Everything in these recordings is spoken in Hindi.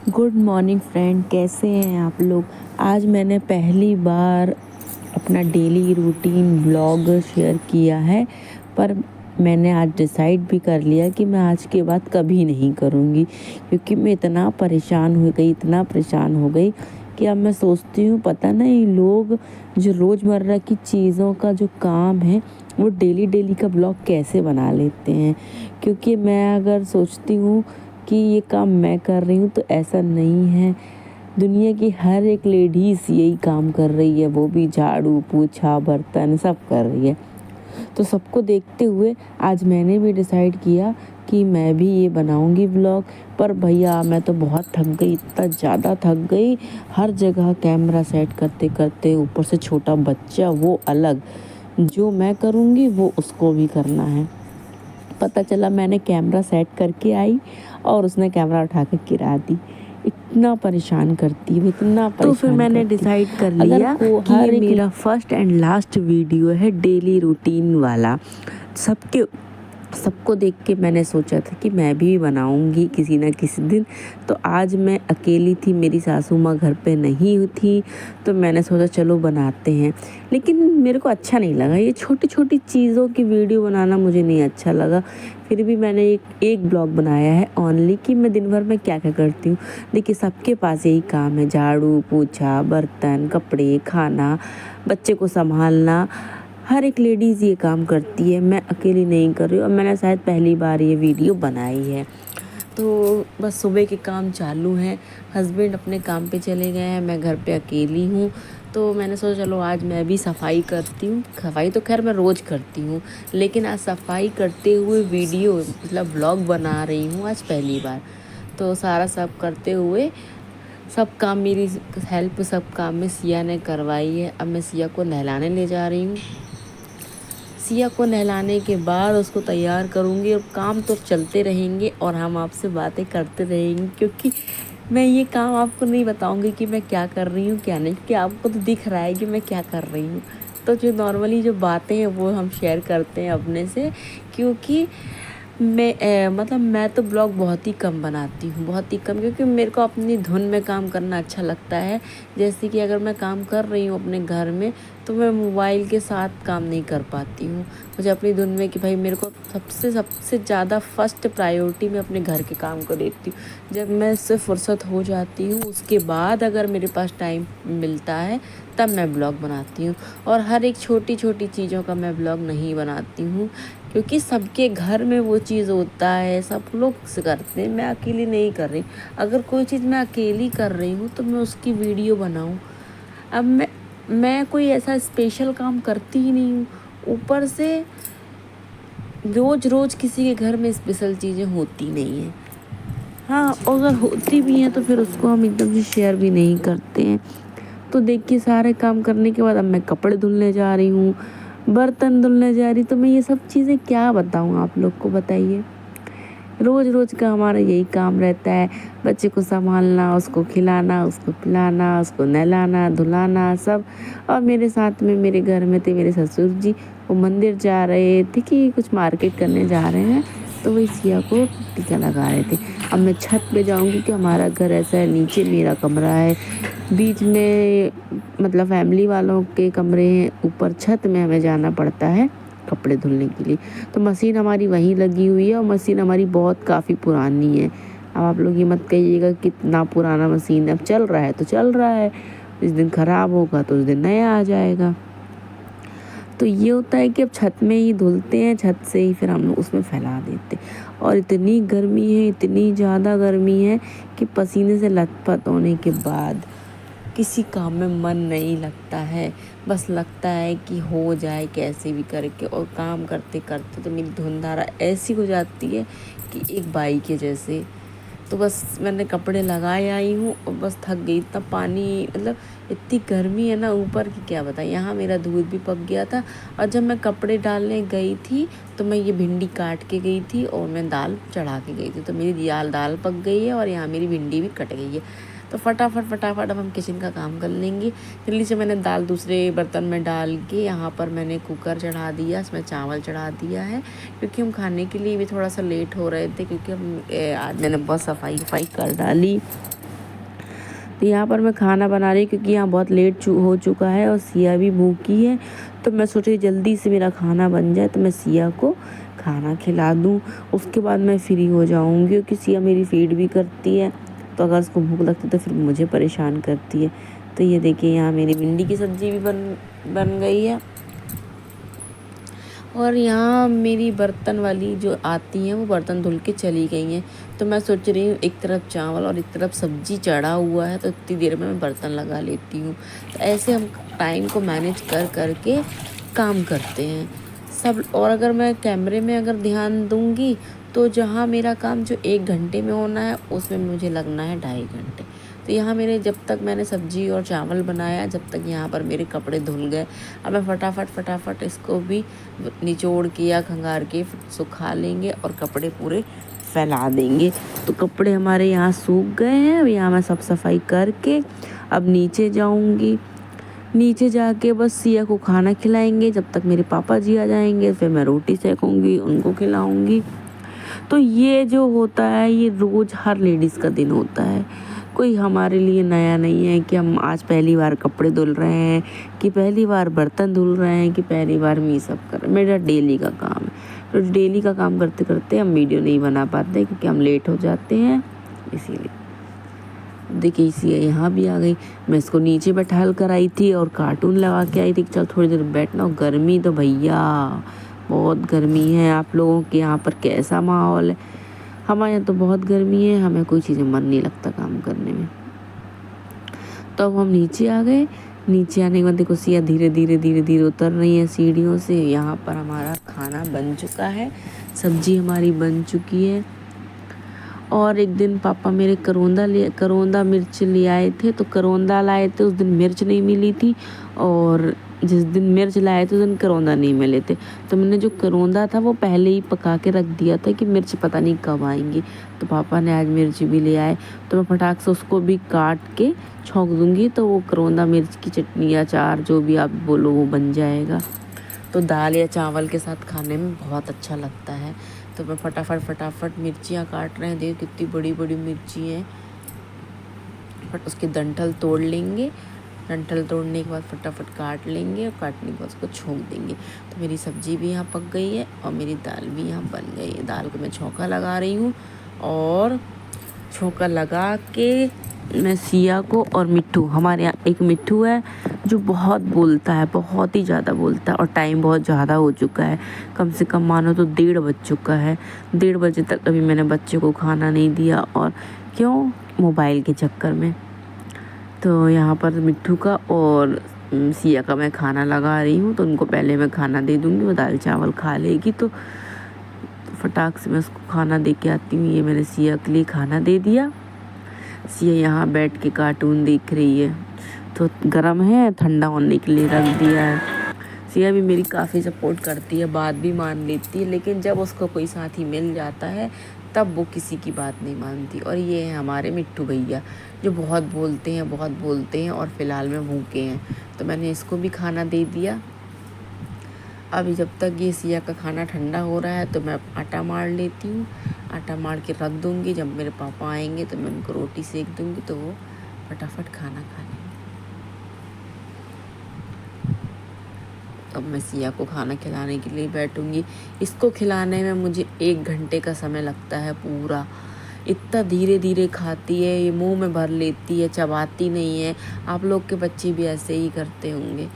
गुड मॉर्निंग फ्रेंड, कैसे हैं आप लोग। आज मैंने पहली बार अपना डेली रूटीन ब्लॉग शेयर किया है, पर मैंने आज डिसाइड भी कर लिया कि मैं आज के बाद कभी नहीं करूँगी, क्योंकि मैं इतना परेशान हो गई कि अब मैं सोचती हूँ पता नहीं लोग जो रोज़मर्रा की चीज़ों का जो काम है वो डेली डेली का ब्लॉग कैसे बना लेते हैं। क्योंकि मैं अगर सोचती हूँ कि ये काम मैं कर रही हूँ तो ऐसा नहीं है, दुनिया की हर एक लेडीज़ यही काम कर रही है, वो भी झाड़ू पोछा बर्तन सब कर रही है। तो सबको देखते हुए आज मैंने भी डिसाइड किया कि मैं भी ये बनाऊंगी ब्लॉग। पर भैया मैं तो बहुत थक गई, इतना ज़्यादा थक गई, हर जगह कैमरा सेट करते करते, ऊपर से छोटा बच्चा वो अलग, जो मैं करूँगी वो उसको भी करना है। पता चला मैंने कैमरा सेट करके आई और उसने कैमरा उठा के गिरा दी। इतना परेशान करती है, इतना परेशान। तो फिर मैंने डिसाइड कर लिया कि ये मेरा फर्स्ट एंड लास्ट वीडियो है डेली रूटीन वाला। सबको देख के मैंने सोचा था कि मैं भी बनाऊंगी किसी ना किसी दिन। तो आज मैं अकेली थी, मेरी सासू माँ घर पे नहीं थी, तो मैंने सोचा चलो बनाते हैं। लेकिन मेरे को अच्छा नहीं लगा, ये छोटी छोटी चीज़ों की वीडियो बनाना मुझे नहीं अच्छा लगा। फिर भी मैंने एक ब्लॉग बनाया है ओनली कि मैं दिन भर में क्या क्या करती हूँ। देखिए सबके पास यही काम है, झाड़ू पोछा बर्तन कपड़े खाना बच्चे को संभालना, हर एक लेडीज़ ये काम करती है, मैं अकेली नहीं कर रही हूँ। और मैंने शायद पहली बार ये वीडियो बनाई है। तो बस सुबह के काम चालू हैं, हस्बैंड अपने काम पे चले गए हैं, मैं घर पे अकेली हूँ। तो मैंने सोचा चलो आज मैं भी सफाई करती हूँ। सफाई तो खैर मैं रोज़ करती हूँ, लेकिन आज सफाई करते हुए वीडियो मतलब व्लॉग बना रही हूँ आज पहली बार। तो सारा सब करते हुए सब काम, मेरी हेल्प सब काम में सिया ने करवाई है। अब मैं सिया को नहलाने ले जा रही हूँ। सिया को नहलाने के बाद उसको तैयार करूँगी और काम तो चलते रहेंगे और हम आपसे बातें करते रहेंगे, क्योंकि मैं ये काम आपको नहीं बताऊँगी कि मैं क्या कर रही हूँ क्या नहीं, क्योंकि आपको तो दिख रहा है कि मैं क्या कर रही हूँ। तो जो नॉर्मली जो बातें हैं वो हम शेयर करते हैं अपने से, क्योंकि मतलब मैं तो ब्लॉग बहुत ही कम बनाती हूँ, बहुत ही कम, क्योंकि मेरे को अपनी धुन में काम करना अच्छा लगता है। जैसे कि अगर मैं काम कर रही हूँ अपने घर में, तो मैं मोबाइल के साथ काम नहीं कर पाती हूँ। मुझे अपनी धुन में कि भाई मेरे को सबसे सबसे ज़्यादा फर्स्ट प्रायोरिटी मैं अपने घर के काम को देती हूँ। जब मैं इससे फुर्सत हो जाती हूँ उसके बाद अगर मेरे पास टाइम मिलता है तब मैं ब्लॉग बनाती हूँ। और हर एक छोटी छोटी चीज़ों का मैं ब्लॉग नहीं बनाती हूँ, क्योंकि सबके घर में वो चीज़ होता है, सब लोग करते हैं, मैं अकेली नहीं कर रही। अगर कोई चीज़ मैं अकेली कर रही हूँ तो मैं उसकी वीडियो बनाऊँ। अब मैं कोई ऐसा स्पेशल काम करती ही नहीं हूँ। ऊपर से रोज़ रोज़ किसी के घर में स्पेशल चीज़ें होती नहीं हैं। हाँ, अगर होती भी हैं तो फिर उसको हम एकदम से शेयर भी नहीं करते हैं। तो देखिए सारे काम करने के बाद अब मैं कपड़े धुलने जा रही हूँ, बर्तन धुलने जा रही, तो मैं ये सब चीज़ें क्या बताऊँ आप लोग को, बताइए। रोज़ रोज़ का हमारा यही काम रहता है, बच्चे को संभालना, उसको खिलाना, उसको पिलाना, उसको नहलाना धुलाना सब। और मेरे साथ में मेरे घर में थे मेरे ससुर जी, वो मंदिर जा रहे थे कि कुछ मार्केट करने जा रहे हैं, तो वही सिया को टीका लगा रहे थे। अब मैं छत पे जाऊंगी कि हमारा घर ऐसा है, नीचे मेरा कमरा है, बीच में मतलब फैमिली वालों के कमरे हैं, ऊपर छत में हमें जाना पड़ता है कपड़े धुलने के लिए। तो मशीन हमारी वहीं लगी हुई है और मशीन हमारी बहुत काफ़ी पुरानी है। अब आप लोग ये मत कहिएगा कितना पुराना मशीन है, अब चल रहा है तो चल रहा है, जिस दिन ख़राब होगा तो उस दिन नया आ जाएगा। तो ये होता है कि अब छत में ही धुलते हैं, छत से ही फिर हम लोग उसमें फैला देते हैं। और इतनी गर्मी है, इतनी ज़्यादा गर्मी है कि पसीने से लथपथ होने के बाद किसी काम में मन नहीं लगता है। बस लगता है कि हो जाए कैसे भी करके, और काम करते करते तो मेरी धुंधारा ऐसी हो जाती है कि एक बाई के जैसे। तो बस मैंने कपड़े लगाए आई हूँ और बस थक गई, इतना पानी मतलब इतनी गर्मी है ना ऊपर की क्या बताएं। यहाँ मेरा दूध भी पक गया था, और जब मैं कपड़े डालने गई थी तो मैं ये भिंडी काट के गई थी और मैं दाल चढ़ा के गई थी, तो मेरी दाल पक गई है और यहाँ मेरी भिंडी भी कट गई है। तो फटाफट अब हम किचन का काम कर लेंगे। जल्दी से मैंने दाल दूसरे बर्तन में डाल के यहाँ पर मैंने कुकर चढ़ा दिया, इसमें चावल चढ़ा दिया है, क्योंकि हम खाने के लिए भी थोड़ा सा लेट हो रहे थे, क्योंकि हम आज मैंने बहुत सफाई कर डाली। तो यहाँ पर मैं खाना बना रही हूँ क्योंकि यहाँ बहुत लेट हो चुका है और सिया भी भूखी है। तो मैं सोच रही जल्दी से मेरा खाना बन जाए तो मैं सिया को खाना खिला दूँ, उसके बाद मैं फ्री हो जाऊँगी क्योंकि सिया मेरी फीड भी करती है। तो अगर उसको भूख लगती है तो फिर मुझे परेशान करती है। तो ये देखिए यहाँ मेरी भिंडी की सब्ज़ी भी बन गई है। और यहाँ मेरी बर्तन वाली जो आती हैं वो बर्तन धुल के चली गई हैं। तो मैं सोच रही हूँ एक तरफ चावल और एक तरफ सब्ज़ी चढ़ा हुआ है तो इतनी देर में मैं बर्तन लगा लेती हूँ। तो ऐसे हम टाइम को मैनेज कर के काम करते हैं सब। और अगर मैं कैमरे में अगर ध्यान दूँगी तो जहाँ मेरा काम जो 1 घंटे में होना है उसमें मुझे लगना है 2.5 घंटे। तो यहाँ मेरे जब तक मैंने सब्ज़ी और चावल बनाया जब तक यहाँ पर मेरे कपड़े धुल गए। अब मैं फटाफट इसको भी निचोड़ के या खंगार के सुखा लेंगे और कपड़े पूरे फैला देंगे। तो कपड़े हमारे यहाँ सूख गए हैं। अब यहाँ मैं सब सफाई करके अब नीचे जाऊँगी। नीचे जाके बस सिया को खाना खिलाएंगे जब तक मेरे पापा जी आ जाएंगे। फिर मैं रोटी सेकूँगी, उनको खिलाऊँगी। तो ये जो होता है ये रोज़ हर लेडीज़ का दिन होता है। कोई हमारे लिए नया नहीं है कि हम आज पहली बार कपड़े धुल रहे हैं, कि पहली बार बर्तन धुल रहे हैं, कि पहली बार ये सब कर रहे हैं। मेरा डेली का काम है। तो डेली का काम करते करते हम वीडियो नहीं बना पाते क्योंकि हम लेट हो जाते हैं, इसीलिए। देखिए इसी यहाँ भी आ गई। मैं इसको नीचे बैठा कर आई थी और कार्टून लगा के आई थी, चल थोड़ी देर बैठना। गर्मी तो भैया बहुत गर्मी है। आप लोगों के यहाँ पर कैसा माहौल है? हमारे यहाँ तो बहुत गर्मी है, हमें कोई चीज़ें मन नहीं लगता काम करने में। तो अब हम नीचे आ गए। नीचे आने के बाद देखो सिया धीरे धीरे उतर रही है सीढ़ियों से। यहाँ पर हमारा खाना बन चुका है, सब्जी हमारी बन चुकी है। और एक दिन पापा मेरे करोंदा मिर्च ले आए थे। तो करोंदा लाए थे, उस दिन मिर्च नहीं मिली थी, और जिस दिन मिर्च लाए थे उस दिन करोंदा नहीं मिले थे। तो मैंने जो करोंदा था वो पहले ही पका के रख दिया था कि मिर्च पता नहीं कब आएंगी। तो पापा ने आज मिर्च भी ले आए, तो मैं फटाक से उसको भी काट के छौंक दूँगी तो वो करोंदा मिर्च की चटनी या अचार जो भी आप बोलो वो बन जाएगा। तो दाल या चावल के साथ खाने में बहुत अच्छा लगता है। तो मैं फटाफट मिर्चियाँ काट रहे हैं। देखो कितनी बड़ी बड़ी मिर्ची हैं। बट उसके डंठल तोड़ लेंगे। डंठल तोड़ने के बाद फटाफट काट लेंगे और काटने के बाद उसको छोंक देंगे। तो मेरी सब्ज़ी भी यहाँ पक गई है और मेरी दाल भी यहाँ बन गई है। दाल को मैं छौंका लगा रही हूँ और छौंका लगा के मैं सिया को और मिट्ठू, हमारे यहाँ एक मिट्ठू है जो बहुत बोलता है, बहुत ही ज़्यादा बोलता है और टाइम बहुत ज़्यादा हो चुका है। कम से कम मानो तो 1:30 बज चुका है। 1:30 बजे तक अभी मैंने बच्चे को खाना नहीं दिया, और क्यों? मोबाइल के चक्कर में। तो यहाँ पर मिट्ठू का और सिया का मैं खाना लगा रही हूँ। तो उनको पहले मैं खाना दे दूँगी, वो दाल चावल खा लेगी। तो फटाक से मैं उसको खाना दे के आती हूँ। ये मैंने सिया के लिए खाना दे दिया। सिया यहाँ बैठ के कार्टून देख रही है। तो गर्म है, ठंडा होने के लिए रख दिया है। सिया भी मेरी काफ़ी सपोर्ट करती है, बात भी मान लेती है, लेकिन जब उसको कोई साथी मिल जाता है तब वो किसी की बात नहीं मानती। और ये है हमारे मिट्ठू भैया जो बहुत बोलते हैं और फ़िलहाल में भूखे हैं। तो मैंने इसको भी खाना दे दिया। अभी जब तक ये सिया का खाना ठंडा हो रहा है तो मैं आटा मार लेती हूँ। आटा मार के रख दूँगी, जब मेरे पापा आएंगे तो मैं उनको रोटी सेक दूँगी तो वो फटाफट खाना खा लेंगे। अब मैं सिया को खाना खिलाने के लिए बैठूँगी। इसको खिलाने में मुझे 1 घंटे का समय लगता है पूरा। इतना धीरे धीरे खाती है, ये मुंह में भर लेती है, चबाती नहीं है। आप लोग के बच्चे भी ऐसे ही करते होंगे।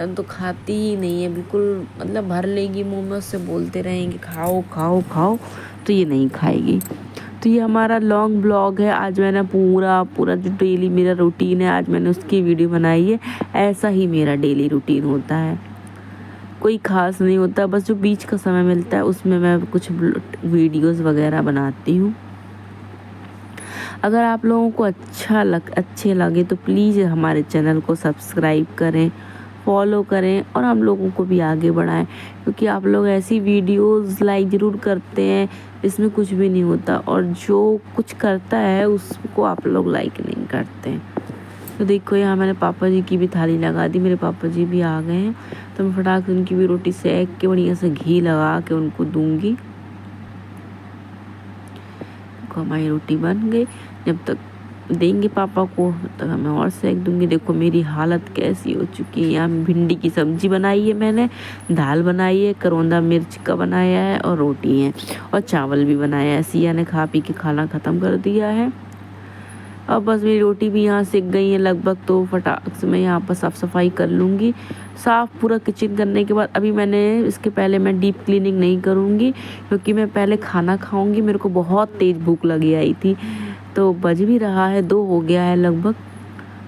तो खाती ही नहीं है बिल्कुल, मतलब भर लेगी मुंह में, उससे बोलते रहेंगे खाओ खाओ खाओ, तो ये नहीं खाएगी। तो ये हमारा लॉन्ग ब्लॉग है। आज मैंने पूरा जो डेली मेरा रूटीन है आज मैंने उसकी वीडियो बनाई है। ऐसा ही मेरा डेली रूटीन होता है, कोई ख़ास नहीं होता। बस जो बीच का समय मिलता है उसमें मैं कुछ वीडियोस वगैरह बनाती हूँ। अगर आप लोगों को अच्छे लगे तो प्लीज़ हमारे चैनल को सब्सक्राइब करें, फॉलो करें और हम लोगों को भी आगे बढ़ाएं, क्योंकि आप लोग ऐसी वीडियोस लाइक ज़रूर करते हैं, इसमें कुछ भी नहीं होता। और जो कुछ करता है उसको आप लोग लाइक नहीं करते हैं। तो देखो यहाँ मैंने पापा जी की भी थाली लगा दी, मेरे पापा जी भी आ गए हैं। तो मैं फटाक से उनकी भी रोटी सेक के बढ़िया से घी लगा के उनको दूँगी। हमारी रोटी बन गई। जब तक देंगे पापा को, तो मैं और सेक दूंगी। देखो मेरी हालत कैसी हो चुकी है। यहाँ भिंडी की सब्जी बनाई है मैंने, दाल बनाई है, करौंदा मिर्च का बनाया है और रोटी है और चावल भी बनाया है। सिया ने खा पी के खाना ख़त्म कर दिया है। अब बस मेरी रोटी भी यहाँ सिक गई है लगभग, तो फटाक से मैं यहाँ पर साफ़ सफाई कर लूँगी। साफ़ पूरा किचन करने के बाद अभी मैंने इसके पहले मैं डीप क्लीनिंग नहीं करूँगी, क्योंकि मैं पहले खाना खाऊँगी। मेरे को बहुत तेज़ भूख लगी आई थी, तो बज भी रहा है 2 हो गया है लगभग।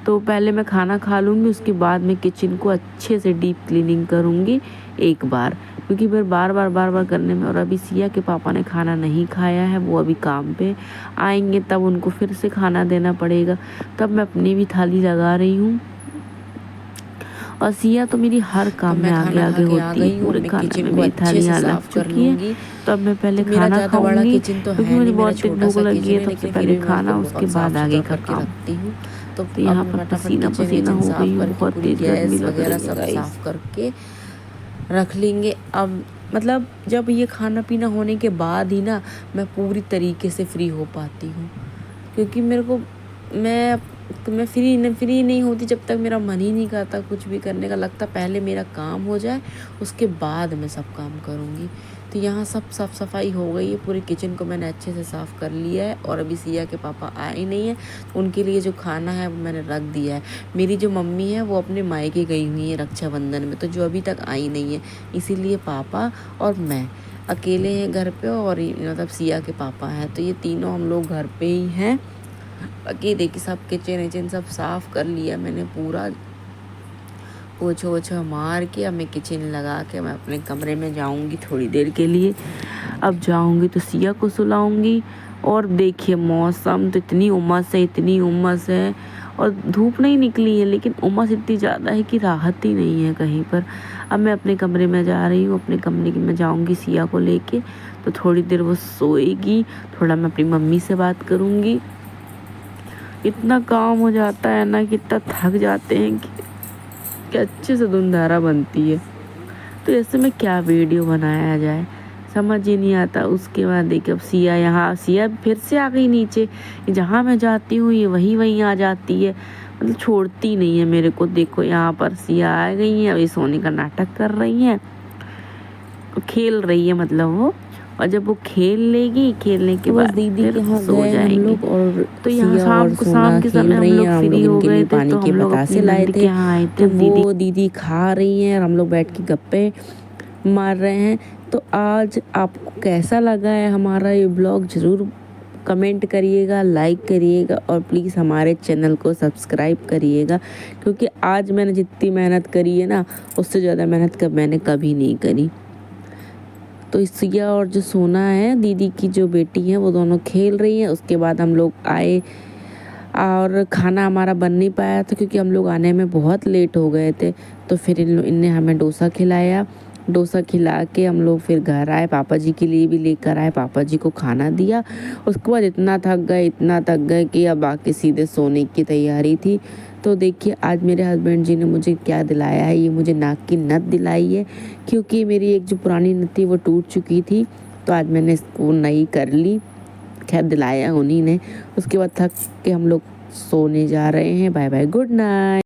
तो पहले मैं खाना खा लूँगी, उसके बाद मैं किचन को अच्छे से डीप क्लीनिंग करूँगी एक बार, क्योंकि फिर बार बार करने में। और अभी सिया के पापा ने खाना नहीं खाया है, वो अभी काम पे आएंगे तब उनको फिर से खाना देना पड़ेगा। तब मैं अपनी भी थाली लगा रही हूँ। और सिया तो मेरी हर काम में आगे आगे होती है, पूरे खाने में मेरी थालियाँ लग चुकी है। तो अब मैं पहले खाना खाऊंगी, क्योंकि मुझे बहुत तेज भूख लगी है। सबसे पहले खाना, उसके बाद आगे का काम। तो यहाँ पर पसीना पसीना हो गई हूँ, बहुत तेज गर्मी लग रही है। सब साफ करके रख लेंगे। अब मतलब जब ये खाना पीना होने के बाद ही ना मैं पूरी तरीके से फ्री हो पाती हूँ, क्योंकि मेरे को मैं फ्री नहीं होती जब तक मेरा मन ही नहीं करता कुछ भी करने का। लगता पहले मेरा काम हो जाए, उसके बाद मैं सब काम करूँगी। तो यहाँ सब साफ़ सफाई हो गई है, पूरे किचन को मैंने अच्छे से साफ़ कर लिया है। और अभी सिया के पापा आए ही नहीं है, उनके लिए जो खाना है वो मैंने रख दिया है। मेरी जो मम्मी है वो अपने मायके गई हुई है रक्षाबंधन में, तो जो अभी तक आई नहीं है, इसीलिए पापा और मैं अकेले हैं घर पे। और मतलब सिया के पापा हैं, तो ये तीनों हम लोग घर पे ही हैं। बाकी देखिए सब किचन सब साफ़ कर लिया मैंने पूरा, पोछा वोछा मार के। अब मैं किचन लगा के मैं अपने कमरे में जाऊंगी थोड़ी देर के लिए। अब जाऊंगी तो सिया को सुलाऊंगी। और देखिए मौसम तो इतनी उमस है और धूप नहीं निकली है, लेकिन उमस इतनी ज़्यादा है कि राहत ही नहीं है कहीं पर। अब मैं अपने कमरे में जा रही हूँ, अपने कमरे में जाऊँगी सिया को लेके। तो थोड़ी देर वो सोएगी, थोड़ा मैं अपनी मम्मी से बात करूँगी। इतना काम हो जाता है ना कि इतना थक जाते हैं कि अच्छे से धुंधारा बनती है। तो ऐसे में क्या वीडियो बनाया जाए समझ ही नहीं आता। उसके बाद देखिए अब सिया फिर से आ गई नीचे। जहाँ मैं जाती हूँ ये वहीं आ जाती है, मतलब छोड़ती नहीं है मेरे को। देखो यहाँ पर सिया आ गई है, अभी सोने का नाटक कर रही है, खेल रही है मतलब वो। और जब वो खेल लेगी, खेलने के बाद दीदी के यहाँ सो गए हम जाएंगे। लोग। और तो यहाँ शाम के समय हम लोग फ्री हो गए थे, तो हम लोग अपनी नंद के यहाँ आए थे। वो दीदी खा रही हैं और हम लोग बैठ के गप्पे मार रहे हैं। तो आज आपको कैसा लगा है हमारा ये ब्लॉग, ज़रूर कमेंट करिएगा, लाइक करिएगा और प्लीज़ हमारे चैनल को सब्सक्राइब करिएगा। क्योंकि आज मैंने जितनी मेहनत करी है ना, उससे ज़्यादा मेहनत मैंने कभी नहीं करी। तो सिया और जो सोना है दीदी की जो बेटी है, वो दोनों खेल रही हैं। उसके बाद हम लोग आए और खाना हमारा बन नहीं पाया था, क्योंकि हम लोग आने में बहुत लेट हो गए थे। तो फिर इनने हमें डोसा खिलाया। डोसा खिला के हम लोग फिर घर आए, पापा जी के लिए भी लेकर आए, पापा जी को खाना दिया। उसके बाद इतना थक गए कि अब आके सीधे सोने की तैयारी थी। तो देखिए आज मेरे हस्बैंड जी ने मुझे क्या दिलाया है, ये मुझे नाक की नथ दिलाई है, क्योंकि मेरी एक जो पुरानी नथ थी वो टूट चुकी थी। तो आज मैंने इसको नई कर ली, खैर दिलाया उन्हीं ने। उसके बाद थक के हम लोग सोने जा रहे हैं। Bye bye, good night.